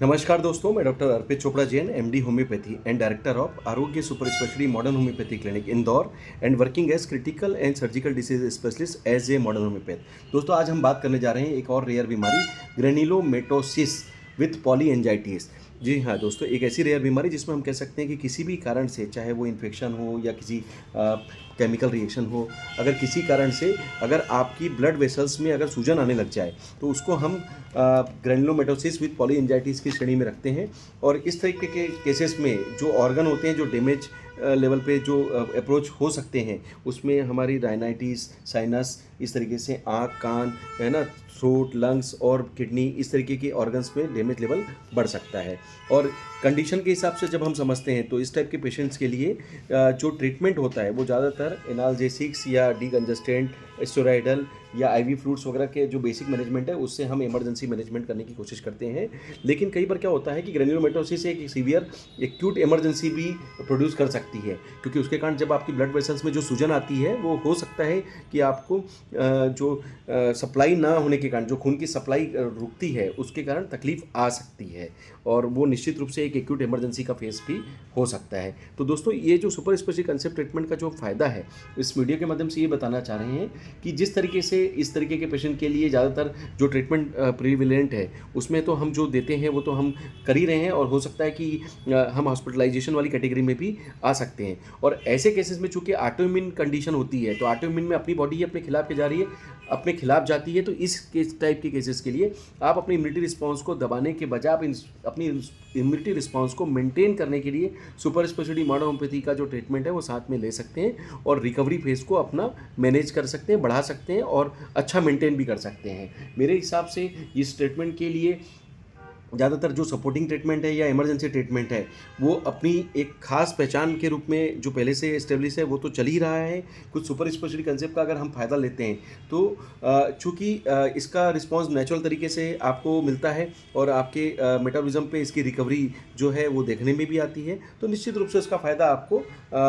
नमस्कार दोस्तों, मैं doctor Arpit Chopra Jain, MD homeopathy and director of Arogya super speciality modern homeopathy clinic Indore and working as critical and surgical disease specialist as a modern homeopath. दोस्तों, आज हम बात करने जा रहे हैं एक और रेयर बीमारी ग्रेन्युलोमेटोसिस विथ पॉलीएंजाइटिस। जी हाँ दोस्तों, एक ऐसी रेयर बीमारी जिसमें हम कह सकते हैं कि किसी भी कारण से, चाहे वो इन्फेक्शन हो या किसी केमिकल रिएक्शन हो, अगर किसी कारण से अगर आपकी ब्लड वेसल्स में अगर सूजन आने लग जाए तो उसको हम ग्रेन्युलोमेटोसिस विथ पॉलीएंजाइटिस की श्रेणी में रखते हैं। और इस तरीके के केसेस में जो ऑर्गन होते हैं, जो डैमेज लेवल पे जो अप्रोच हो सकते हैं, उसमें हमारी राइनाइटिस, साइनस, इस तरीके से आँख, कान, है ना, थ्रोट, लंग्स और किडनी, इस तरीके के ऑर्गन्स में डैमेज लेवल बढ़ सकता है। और कंडीशन के हिसाब से जब हम समझते हैं तो इस टाइप के पेशेंट्स के लिए जो ट्रीटमेंट होता है वो ज़्यादातर एनाल्जेसिक्स या डीकंजेस्टेंट, स्टेरॉइडल या आईवी फ्लूइड्स वगैरह के जो बेसिक मैनेजमेंट है उससे हम इमरजेंसी मैनेजमेंट करने की कोशिश करते हैं। लेकिन कई बार क्या होता है कि ग्रेन्युलोमेटोसिस एक सीवियर एक्यूट इमरजेंसी भी प्रोड्यूस कर सकती है, क्योंकि उसके कारण जब आपकी ब्लड वेसल्स में जो सूजन आती है वो हो सकता है कि आपको जो सप्लाई ना होने के कारण, जो खून की सप्लाई रुकती है, उसके कारण तकलीफ आ सकती है और वो निश्चित रूप से एक एक्यूट इमरजेंसी का फेस भी हो सकता है। तो दोस्तों, ये जो सुपर स्पेशलिटी कंसेप्ट ट्रीटमेंट का जो फ़ायदा है, इस वीडियो के माध्यम से ये बताना चाह रहे हैं कि जिस तरीके से इस तरीके के पेशेंट के लिए ज़्यादातर जो ट्रीटमेंट प्रीविलेंट है उसमें तो हम जो देते हैं वो तो हम कर ही रहे हैं, और हो सकता है कि हम हॉस्पिटलाइजेशन वाली कैटेगरी में भी आ सकते हैं। और ऐसे केसेस में चूंकि ऑटोइम्यून कंडीशन होती है, तो ऑटोइम्यून में अपनी बॉडी अपने खिलाफ के जा रही है, अपने खिलाफ जाती है, तो इस टाइप के केसेस के लिए आप अपनी इम्यूनिटी रिस्पांस को दबाने के बजाय आप अपनी इम्यूनिटी रिस्पांस को मेंटेन करने के लिए सुपर स्पेशलिटी मॉडर्न होम्योपैथी का जो ट्रीटमेंट है वो साथ में ले सकते हैं और रिकवरी फेज को अपना मैनेज कर सकते हैं, बढ़ा सकते हैं और अच्छा मेंटेन भी कर सकते हैं। मेरे हिसाब से इस ट्रीटमेंट के लिए ज़्यादातर जो सपोर्टिंग ट्रीटमेंट है या इमरजेंसी ट्रीटमेंट है वो अपनी एक खास पहचान के रूप में जो पहले से एस्टेब्लिश है वो तो चल ही रहा है। कुछ सुपर स्पेशलिटी कंसेप्ट का अगर हम फ़ायदा लेते हैं तो चूँकि इसका रिस्पांस नेचुरल तरीके से आपको मिलता है और आपके मेटाबॉलिज्म पे इसकी रिकवरी जो है वो देखने में भी आती है, तो निश्चित रूप से इसका फ़ायदा आपको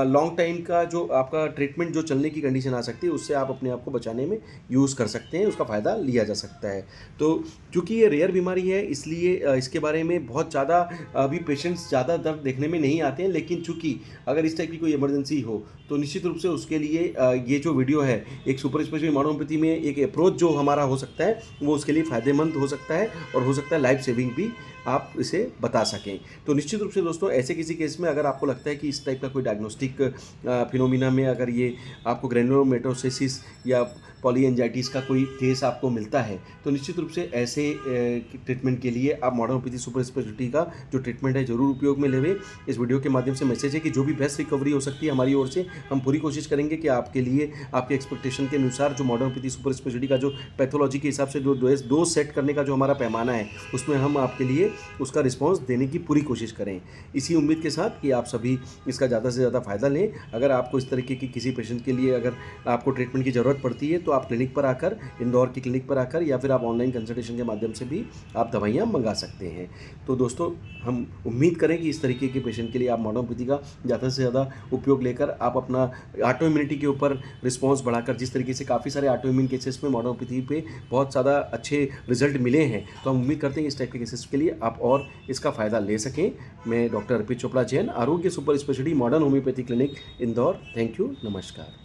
लॉन्ग टाइम का जो आपका ट्रीटमेंट जो चलने की कंडीशन आ सकती है उससे आप अपने आप को बचाने में यूज़ कर सकते हैं, उसका फ़ायदा लिया जा सकता है। तो चूँकि ये रेयर बीमारी है इसलिए इसके बारे में बहुत ज़्यादा अभी पेशेंट्स ज़्यादा दर्द देखने में नहीं आते हैं, लेकिन चूँकि अगर इस टाइप की कोई इमरजेंसी हो तो निश्चित रूप से उसके लिए ये जो वीडियो है एक सुपर स्पेशलिटी मॉडर्न होम्योपैथी में एक अप्रोच जो हमारा हो सकता है वो उसके लिए फ़ायदेमंद हो सकता है और हो सकता है लाइफ सेविंग भी आप इसे बता सकें। तो निश्चित रूप से दोस्तों, ऐसे किसी केस में अगर आपको लगता है कि इस टाइप का कोई डायग्नोस्टिक फिनोमिना में अगर ये आपको ग्रेन्युलोमेटोसिस या पॉलीएंजाइटिस का कोई केस आपको मिलता है तो निश्चित रूप से ऐसे ट्रीटमेंट के लिए आप मॉडर्न होम्योपैथी सुपर स्पेशलिटी का जो ट्रीटमेंट है ज़रूर उपयोग में लेवें। इस वीडियो के माध्यम से मैसेज है कि जो भी बेस्ट रिकवरी हो सकती है हमारी ओर से हम पूरी कोशिश करेंगे कि आपके लिए आपके एक्सपेक्टेशन के अनुसार जो मॉडर्न होम्योपैथी सुपर स्पेशलिटी का जो पैथोलॉजी के हिसाब से जो डोज सेट करने का जो हमारा पैमाना है उसमें हम आपके लिए उसका रिस्पॉन्स देने की पूरी कोशिश करें, इसी उम्मीद के साथ कि आप सभी इसका ज़्यादा से ज़्यादा फ़ायदा लें। अगर आपको इस तरीके की किसी पेशेंट के लिए अगर आपको ट्रीटमेंट की ज़रूरत पड़ती है तो आप क्लिनिक पर आकर, इंदौर की क्लिनिक पर आकर या फिर आप ऑनलाइन कंसल्टेशन के माध्यम से भी आप दवाइयाँ मंगा सकते हैं। तो दोस्तों, हम उम्मीद करें कि इस तरीके के पेशेंट के लिए आप मॉडर्न होम्योपैथी का ज़्यादा से ज़्यादा उपयोग लेकर आप अपना ऑटो इम्यूनिटी के ऊपर रिस्पॉन्स बढ़ाकर, जिस तरीके से काफ़ी सारे ऑटो इम्यून केसेस में मॉडर्न होम्योपैथी पे बहुत ज़्यादा अच्छे रिजल्ट मिले हैं, तो हम उम्मीद करते हैं इस टाइप के केसेस के लिए आप और इसका फ़ायदा ले सकें। मैं डॉक्टर अर्पित चोपड़ा जैन, आरोग्य super speciality modern homeopathy clinic Indore. Thank you, नमस्कार।